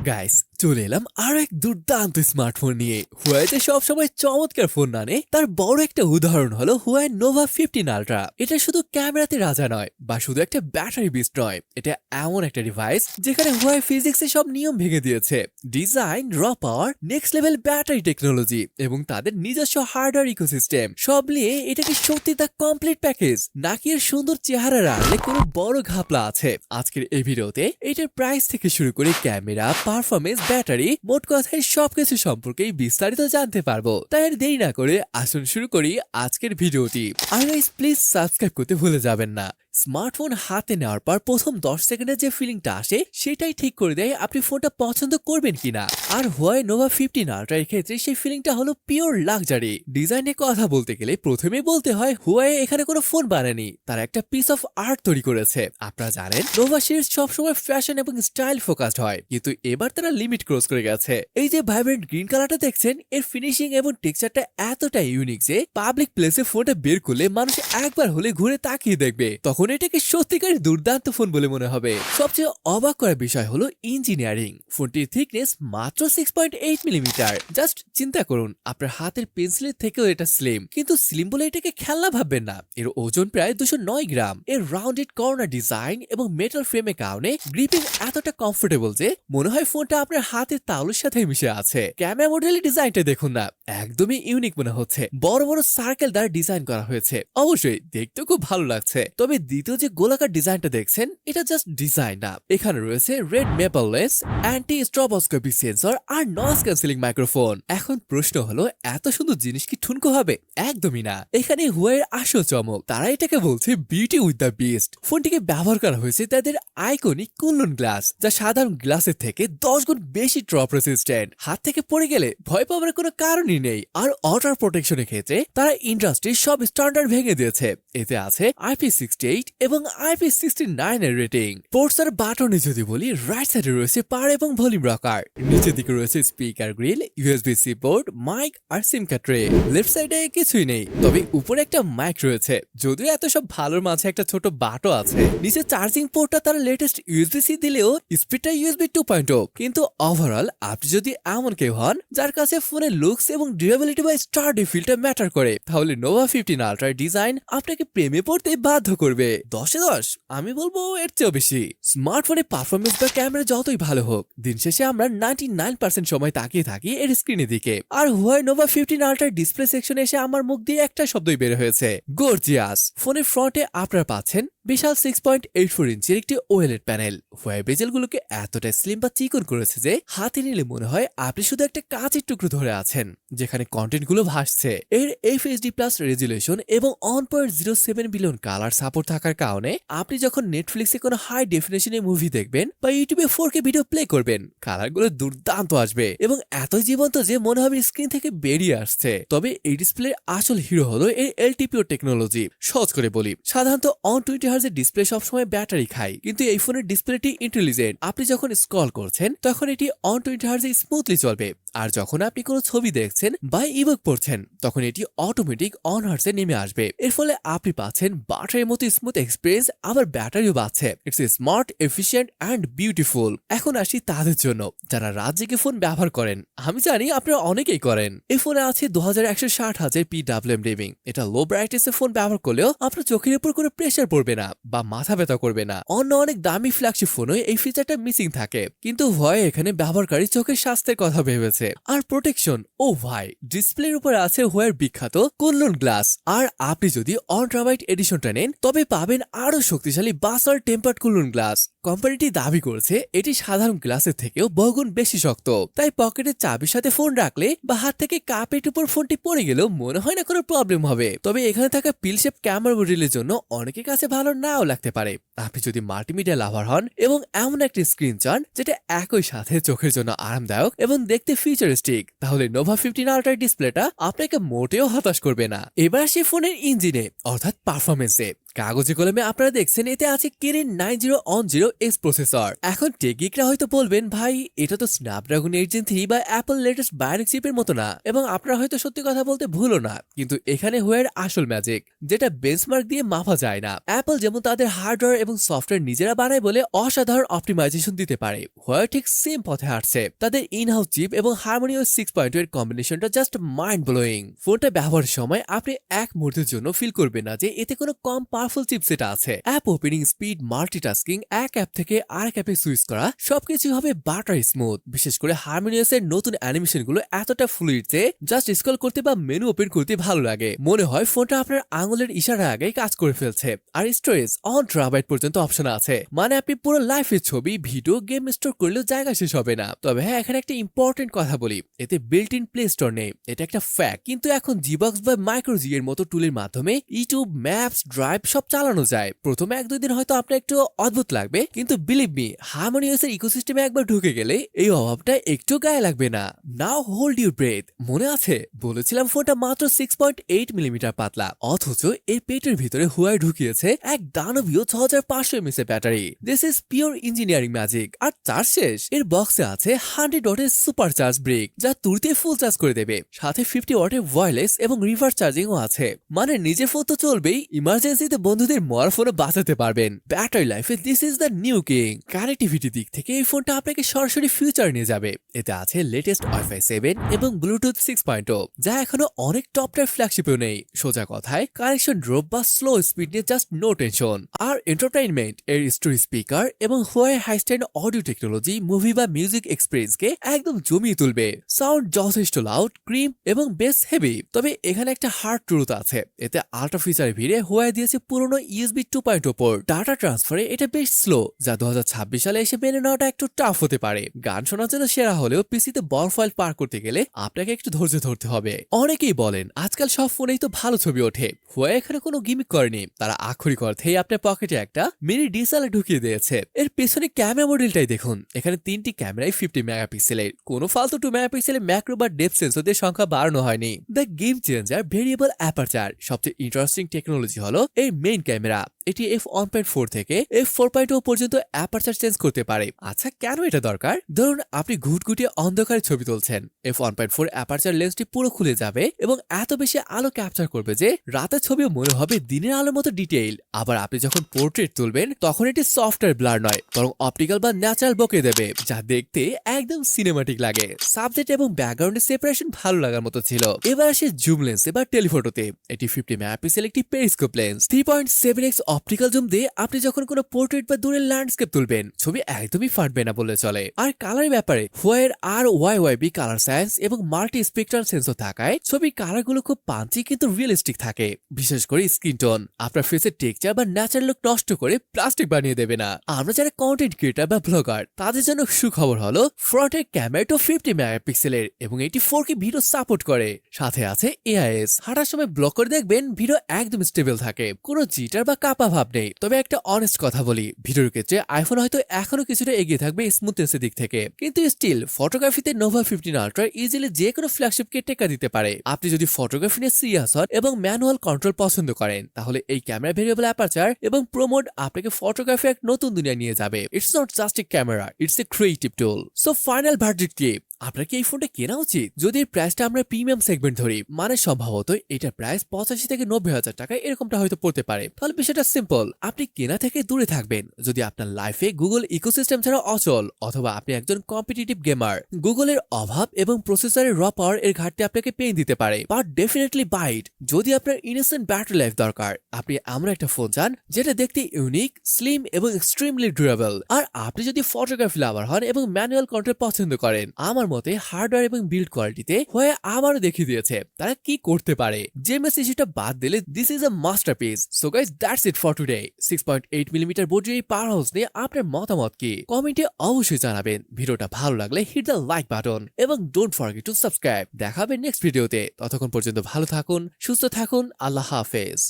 Guys, চলে এলাম আরো এক দুর্দান্ত স্মার্টফোন নিয়ে। হুয়াইতে সবসময় চমৎকার ফোন না নে, তার বড় একটা উদাহরণ হলো হুয়াই নোভা 15 আলট্রা। এটা শুধু ক্যামেরাতে রাজা নয় বা শুধু একটা ব্যাটারি বিস্ট নয়, এটা এমন একটা ডিভাইস যেখানে হুয়াই ফিজিক্সের সব নিয়ম ভেঙে দিয়েছে। ডিজাইন, র পাওয়ার, নেক্সট লেভেল ব্যাটারি টেকনোলজি এবং তাদের নিজস্ব হার্ডওয়্যার ইকোসিস্টেম সব নিয়ে এটা কি সত্যি দ্য কমপ্লিট প্যাকেজ, নাকি এর সুন্দর চেহারার আড়ালে কোনো বড় ঘাপলা আছে? আজকের এই ভিডিওতে এটার প্রাইস থেকে শুরু করে ক্যামেরা, পারফরমেন্স, ব্যাটারি, মোট কথায় সবকিছু সম্পর্কে বিস্তারিত জানতে পারবো। তাই আর দেরি না করে আসুন শুরু করি আজকের ভিডিওটি। আর গাইস, প্লিজ সাবস্ক্রাইব করতে ভুলে যাবেন না। স্মার্টফোন হাতে নেওয়ার পর প্রথম 10 সেকেন্ডে যে ফিলিংটা আসে সেটাই ঠিক করে দেয় আপনি ফোনটা পছন্দ করবেন কিনা। আর হুয়াই নোভা 15 আলট্রা এর ক্ষেত্রে সেই ফিলিংটা হলো পিওর লাক্সারি। ডিজাইনের কথা বলতে গেলে প্রথমেই বলতে হয় হুয়াই এখানে কোনো ফোন বানায়নি, তারা একটা পিস অফ আর্ট তৈরি করেছে। আপনারা জানেন নোভা সিরিজ সবসময় ফ্যাশন এবং স্টাইল ফোকাসড হয়, কিন্তু এবার তারা লিমিট ক্রস করে গেছে। এই যে ভাইব্রেন্ট গ্রিন কালারটা দেখছেন, এর ফিনিশিং এবং টেক্সচারটা এতটাই ইউনিক যে পাবলিক প্লেসে ফোনটা বের করলে মানুষ একবার হলে ঘুরে তাকিয়ে দেখবে, তখন এটাকে সত্যিকারের দুর্দান্ত ফোন বলে মনে হবে। সবচেয়ে অবাক করার বিষয় হলো ইঞ্জিনিয়ারিং। ফোনটির থিকনেস মাত্র 6.8 মিলিমিটার। জাস্ট চিন্তা করুন, আপনার হাতের পেন্সিলের থেকেও এটা স্লিম, কিন্তু স্লিম বলে এটাকে খেলনা ভাববেন না। এর ওজন প্রায় 209 গ্রাম। এর রাউন্ডেড কর্নার ডিজাইন এবং মেটাল ফ্রেমের কারণে গ্রিপিং এতটা কমফোর্টেবল যে মনে হয় ফোনটা আপনার হাতের তালুর সাথে মিশে আছে। ক্যামেরা মডেলের ডিজাইনটা দেখুন না, একদমই ইউনিক মনে হচ্ছে। বড় বড় সার্কেল দ্বারা ডিজাইন করা হয়েছে, অবশ্যই দেখতে খুব ভালো লাগছে। তবে দ্বিতীয় যে গোলাকার ডিজাইনটা দেখছেন, এটা জাস্ট ডিজাইন না, এখানে রয়েছে রেড মেপললেস, অ্যান্টি স্ট্রবোস্কোপি সেন্সর আর নয়েজ ক্যান্সেলিং মাইক্রোফোন। এখন প্রশ্ন হলো, এত সুন্দর জিনিস কি ঠুনকো হবে? একদমই না। এখানে হুয়াইয়ের আসল চমক, তারা এটাকে বলছে বিউটি উইথ দ্য বিস্ট। ফোনটিকে ব্যবহার করা হয়েছে তাদের আইকনিক কুনলুন গ্লাস, যা সাধারণ গ্লাসের থেকে 10 গুণ বেশি ড্রপ রেসিস্ট্যান্ট। হাত থেকে পড়ে গেলে ভয় পাওয়ার কোনো কারণই নেই। আর ওয়াটার প্রোটেকশনের ক্ষেত্রে তারা ইন্ডাস্ট্রির সব স্ট্যান্ডার্ড ভেঙে দিয়েছে। এতে আছে IP68 এবং IP69 এর রেটিং। পোর্টস আর বাটনে যদি বলি, রাইট সাইডে রয়েছে পাওয়ার এবং ভলিউম রকার, নিচের দিকে রয়েছে speaker grille, USB-C port, mic আর সিম কার্ড ট্রে। লেফট সাইডে কিছুই নেই, তবে উপরে একটা মাইক রয়েছে। যদিও এত সব ভালোর মাঝে একটা ছোট বাটও আছে। নিচে চার্জিং পোর্টটা তারা লেটেস্ট USB-C দিলেও স্পিডটা USB 2.0। কিন্তু ওভারঅল আপনি যদি এমন কেউ হন যার কাছে ফোনের লুকস এবং ডিউরেবিলিটি বা স্টার্ডি ফিলটা ম্যাটার করে, তাহলে নোভা 15 আলট্রার ডিজাইন আপনাকে প্রেমে পড়তে বাধ্য করবে। 10-এ 10, আমি বলবো এর চেয়েও বেশি। স্মার্টফোনের পারফরমেন্স বা ক্যামেরা যতই ভালো হোক, দিন শেষে আমরা 99% সময় তাকিয়ে থাকি এর স্ক্রিনের দিকে। আর হুয়াই নোভা 15 আলট্রার ডিসপ্লে সেকশনে এসে আমার মুখ দিয়ে একটা শব্দই বের হয়েছে, গর্জিয়াস। ফোনের ফ্রন্টে আপনারা পাচ্ছেন বিশাল 6.84 ইঞ্চির একটি OLED প্যানেল। হুয়াই বেজেলগুলোকে এতটা স্লিম বা চিকন করেছে যে হাতে নিলে মনে হয় আপনি শুধু একটা কাঁচের টুকরো ধরে আছেন, যেখানে কন্টেন্ট গুলো ভাসছে। এর FHD+ রেজুলেশন এবং 1.07 বিলিয়ন কালার সাপোর্ট থাকার কারণে আপনি যখন নেটফ্লিক্সে কোনো হাই ডেফিনেশনে মুভি দেখবেন বা ইউটিউবে 4K ভিডিও প্লে করবেন, কালারগুলো দুর্দান্ত আসবে এবং এতই জীবন্ত যে মনে হবে স্ক্রিন থেকে বেরিয়ে আসছে। তবে এই ডিসপ্লের আসল হিরো হলো এর LTPO টেকনোলজি। সহজ করে বলি, সাধারণত 120 হার্জ এর ডিসপ্লে সবসময় ব্যাটারি খায়, কিন্তু এই ফোনের ডিসপ্লেটি ইন্টেলিজেন্ট। আপনি যখন স্ক্রল করছেন তখন এটি 120 হার্জ স্মুথলি চলবে, আর যখন আপনি কোনো ছবি দেখছেন বা ইবুক পড়ছেন তখন এটি অটোমেটিক অন হার্সে নেমে আসবে। এর ফলে আপনি পাচ্ছেন বাটারের মতো স্মুথ এক্সপিরিয়েন্স, আবার ব্যাটারিও বাঁচছে। It's smart, efficient and beautiful. এখন আসি তাদের জন্য যারা রাত জেগে ফোন ব্যবহার করেন। আমি জানি আপনারা অনেকেই করেন। এই ফোনে আছে 2160 হার্জের PWM রেটিং। এটা লো ব্রাইটনেস ফোন ব্যবহার করলেও আপনার চোখের উপর কোনো প্রেসার পড়বে না বা মাথা ব্যথা করবে না। অন্য অনেক দামি ফ্ল্যাগশিপ ফোনে এই ফিচারটা মিসিং থাকে, কিন্তু হুয়াই এখানে ব্যবহারকারী চোখের স্বাস্থ্যের কথা ভেবেছে। আর প্রোটেকশন, ও ভাই, ডিসপ্লের উপর আছে হুয়াইয়ের বিখ্যাত কুনলুন গ্লাস। আর আপনি যদি আল্ট্রাওয়াইড এডিশনটা নেন তবে পাবেন আরো শক্তিশালী বাসার টেম্পার্ড কুনলুন গ্লাস। কোম্পানিটি দাবি করেছে এটি সাধারণ গ্লাসের থেকেও বহুগুণ বেশি শক্ত, তাই পকেটের চাবির সাথে ফোন রাখলে বা হাত থেকে কাপের উপর ফোনটি পড়ে গেলেও মনে হয় না কোনো প্রবলেম হবে। তবে এখানে থাকা পিল শেপ ক্যামেরা মডেলের জন্য অনেকের কাছে ভালো নাও লাগতে পারে। আপনি যদি মাল্টিমিডিয়া লাভার হন এবং এমন একটি স্ক্রিন চান যেটা একই সাথে চোখের জন্য আরামদায়ক এবং দেখতে ফিউচারিস্টিক, তাহলে নোভা 15 আলট্রার ডিসপ্লেটা আপনাকে মোটেও হতাশ করবে না। এবার আসি ফোনের ইঞ্জিনে অর্থাৎ পারফরমেন্সে। কাগজে কলমে আপনারা দেখছেন এতে আছে কিরিন 9010X প্রসেসর। এখন টেকনিকরা হয়তো বলবেন ভাই এটা তো স্ন্যাপড্রাগন 8 Gen 3 বা অ্যাপল লেটেস্ট বায়োনিক চিপের মতো না, এবং আপনারা হয়তো সত্যি কথা বলতে ভুলো না, কিন্তু এখানে হুয়াওয়ের আসল ম্যাজিক, যেটা বেঞ্চমার্ক দিয়ে মাপা যায় না। অ্যাপল যেমন তাদের হার্ডওয়্যার এবং সফটওয়্যার নিজেরা বানায় বলে অসাধারণ অপটিমাইজেশন দিতে পারে, হুয়াওয়ে ঠিক সেম পথে হাঁটছে। তাদের ইনহাউস চিপ এবং হারমোনিয়াস 6.2 এর কম্বিনেশনটা জাস্ট মাইন্ড ব্লোয়িং। ফোনটা ব্যবহারের সময় আপনি এক মুহূর্তের জন্য ফিল করবেন না যে এতে কোনো কম পাওয়ারফুল চিপসেট আছে। অ্যাপ ওপেনিং স্পিড, মাল্টিটাস্কিং, এক অ্যাপ থেকে আরেক অ্যাপে সুইচ করা সবকিছু হবে বাটার স্মুথ। বিশেষ করে হারমোনিয়াসের নতুন অ্যানিমেশনগুলো এতটা ফ্লুইড যে জাস্ট স্ক্রল করতে বা মেনু ওপেন করতে ভালো লাগে, মনে হয় ফোনটা আপনার আঙুলের ইশারার আগেই কাজ করে ফেলছে। আর স্টোরেজ 1 TB পর্যন্ত অপশন আছে, মানে আপনি পুরো লাইফের ছবি, ভিডিও, গেম স্টোর করলেও জায়গা শেষ হবে না। তবে হ্যাঁ, এখানে একটা ইম্পর্টেন্ট কথা বলি, এতে বিল্ট ইন প্লে স্টোর নেই, এটা একটা ফ্যাক্ট। কিন্তু এখন জিবক্স বা মাইক্রোজি এর মতো টুলের মাধ্যমে ইউটিউব, ম্যাপস, ড্রাইভ সব চালানো যায়। প্রথমে 1-2 দিন হয়তো আপনার একটু অদ্ভুত লাগবে, কিন্তু বিলিভ মি, হারমোনিয়াসের ইকোসিস্টেমে একবার ঢুকে গেলে এই অভাবটা একটু গায়ে লাগবে না। নাও হোল্ড ইউর ব্রেথ। মনে আছে বলেছিলাম ফোনটা মাত্র 6.8 মিলিমিটার পাতলা, অথচ এর পেটের ভিতরে হুয়াই ঢুকিয়েছে এক দানবীয় 6500 mAh এর battery. This is pure engineering magic. আর চার্জ শেষ, এর বক্সে আছে 100 ওয়াটের সুপার চার্জ ব্রেক, যা তুরতে ফুল চার্জ করে দেবে। সাথে 50 ওয়াটের ওয়্যারলেস এবং রিভার্স চার্জিংও আছে, মানে নিজের ফোন তো চলবেই, ইমার্জেন্সিতে বন্ধুদের মরার ফোনও বাঁচাতে পারবেন। ব্যাটারি লাইফে this is the new king. Connectivity দিক থেকে এই ফোনটা আপনাকে সরাসরি ফিউচার নিয়ে যাবে। এতে আছে লেটেস্ট Wi-Fi 7 এবং ব্লুটুথ 6.0, যা এখনো অনেক টপ টায়ার ফ্ল্যাগশিপেও নেই। সোজা কথায় কানেকশন ড্রপ বা স্লো স্পিড নিয়ে জাস্ট নো টেনশন। আর এন্টারটেইনমেন্ট, এর স্টোরি স্পিকার এবং হুয়াওয়ে হাইস্ট্যান্ড অডিও টেকনোলজি মুভি বা মিউজিক এক্সপেরিয়েন্সকে একদম জমিয়ে তুলবে। সাউন্ড যথেষ্ট লাউড, ক্রিম এবং বেস হেভি। তবে এখানে একটা হার্ড ট্রুথ আছে, এতে আল্ট্রা ফিচার ভিড়ে হুয়াওয়ে দিয়েছে পুরনো USB 2.0 পোর্ট। ডাটা ট্রান্সফারে এটা বেশ স্লো, যা 2026 সালে এসে মেনে নেওয়াটা একটু টাফ হতে পারে। গান শোনার জন্য সেরা হলেও পিসিতে বড় ফাইল পার করতে গেলে আপনাকে একটু ধৈর্য ধরতে হবে। অনেকেই বলেন আজকাল সব ফোনেই তো ভালো ছবি ওঠে, হুয়াওয়ে এখানে কোনো গিমিক করেনি, তারা আক্ষরিক অর্থেই আপনার পকেটে একটা মিনি ডিএসএলআর ঢুকিয়ে দিয়েছে। এর পেছনে ক্যামেরা মডেলটাই দেখুন, এখানে 3টি ক্যামেরাই 50 মেগাপিক্সেলের, কোনো ফালতু 2 মেগাপিক্সেলের ম্যাক্রো বা ডেপথ সেন্সরদের সংখ্যা বাড়ানো হয়নি। The game changer variable aperture. সবচেয়ে ইন্টারেস্টিং টেকনোলজি হলো এই মেইন ক্যামেরা, এটি f1.4 থেকে f4.0 পর্যন্ত অ্যাপারচার চেঞ্জ করতে পারে। আচ্ছা, কেন এটা দরকার? ধরুন আপনি ঘুটঘুটে অন্ধকারে ছবি তুলছেন, f1.4 অ্যাপারচার লেন্সটি পুরো খুলে যাবে এবং এত বেশি আলো ক্যাপচার করবে যে রাতের ছবিও মনে হবে দিনের আলোর মতো ডিটেইল। আবার আপনি যখন পোর্ট্রেট তুলবেন তখন এটি সফটওয়্যার ব্লার নয়, বরং অপটিক্যাল বা ন্যাচারাল বকে দেবে, যা দেখতে একদম সিনেমাটিক লাগে। সাবজেক্ট এবং ব্যাকগ্রাউন্ডের সেপারেশন ভালো লাগার মতো ছিল। এবার আসে জুম লেন্সে বা টেলিফটোতে। এটি 50 মেগাপিক্সেল একটি periscope lens. 3.7x optical zoom দিয়ে আপনি যখন কোনো পোর্ট্রেট বা দূরের ল্যান্ডস্কেপ তুলবেন ছবি একদমই ফাটবে না বলে চলে। আর কালারের ব্যাপারে হুয়াওয়ের RYYB কালার সায়েন্স এবং মাল্টি স্পেকট্রাল সেন্সর থাকায় ছবির কালারগুলো খুব পাঞ্চি কিন্তু রিয়েলিস্টিক থাকে। বিশেষ করে স্কিন টোন আপনার ফেসের টেক্সচার বা ন্যাচারাল লুক নষ্ট করে প্লাস্টিক বানিয়ে দেবে না। আমরা যারা কন্টেন্ট ক্রিয়েটার বা ব্লগার তাদের জন্য সুখবর হলো ফ্রন্টের ক্যামেরাটা 50 মেগাপিক্সেলের এবং এটি 4K ভিডিও সাপোর্ট করে। সাথে আছে AIS, হাঁটার সময় ব্লক করে দেখবেন ভিডিও একদম স্টেবল থাকে, কোনো জিটার বা কাপা ভাব নেই। তবে একটা অনেস্ট কথা বলি, ভিডিওর ক্ষেত্রে আইফোন হয়তো এখনো কিছুটা এগিয়ে থাকবে স্মুথনেসের দিক থেকে, কিন্তু স্টিল ফটোগ্রাফিতে নোভা 15 আলট্রা ইজিলি যে কোনো ফ্ল্যাগশিপকে টেক্কা দিতে পারে। আপনি যদি ফটোগ্রাফি নিয়ে সিরিয়াস হন এবং ম্যানুয়াল কন্ট্রোল পছন্দ করেন, তাহলে এই ক্যামেরা ভেরিয়েবল অ্যাপারচার এবং প্রো মোড আপনাকে ফটোগ্রাফি এক নতুন দুনিয়া নিয়ে যাবে। It's not just a camera, it's a creative tool. So final verdict কি? আপনার কি এই ফোনটা কেনা উচিত? যদি এর প্রাইসটা আমরা প্রিমিয়াম সেগমেন্ট ধরি, মানে সম্ভবত এটার প্রাইস 85 থেকে 90,000 টাকা এরকমটা হয়তো পড়তে পারে, তাহলে বিষয়টা সিম্পল, আপনি কেনা থেকে দূরে থাকবেন। যদি আপনার লাইফে গুগল ইকোসিস্টেম ছাড়া অচল, অথবা আপনি একজন কম্পিটিটিভ গেমার, গুগলের অভাব এবং প্রসেসরের র পাওয়ার এর ঘাটতি আপনাকে পেন দিতে পারে, বাট ডেফিনেটলি বাইট। যদি আপনার ইনোসেন্ট ব্যাটারি লাইফ দরকার, আপনি এমন একটা ফোন চান যেটা দেখতে ইউনিক, স্লিম এবং এক্সট্রিমলি ডিউরেবল, আর আপনি যদি ফটোগ্রাফি লাভার হন এবং ম্যানুয়াল কন্ট্রোল পছন্দ করেন, আমার মতে হার্ডওয়্যার এবং বিল্ড কোয়ালিটিতে হয়ে আবারও দেখিয়ে দিয়েছে তারা কি করতে পারে। যে মেসেজটা বাদ দিলে this is a masterpiece. So guys, that's it for today. 6.8 millimetre বোর্ডের এই পাওয়ার হাউস নিয়ে আপনার মতামত কি কমেন্টে অবশ্যই জানাবেন। ভিডিওটা ভালো লাগলে হিট দ্য লাইক বাটন এবং ডোন্ট ফরগেট টু সাবস্ক্রাইব। দেখা হবে নেক্সট ভিডিওতে। ততক্ষণ পর্যন্ত ভালো থাকুন, সুস্থ থাকুন, আল্লাহ হাফেজ।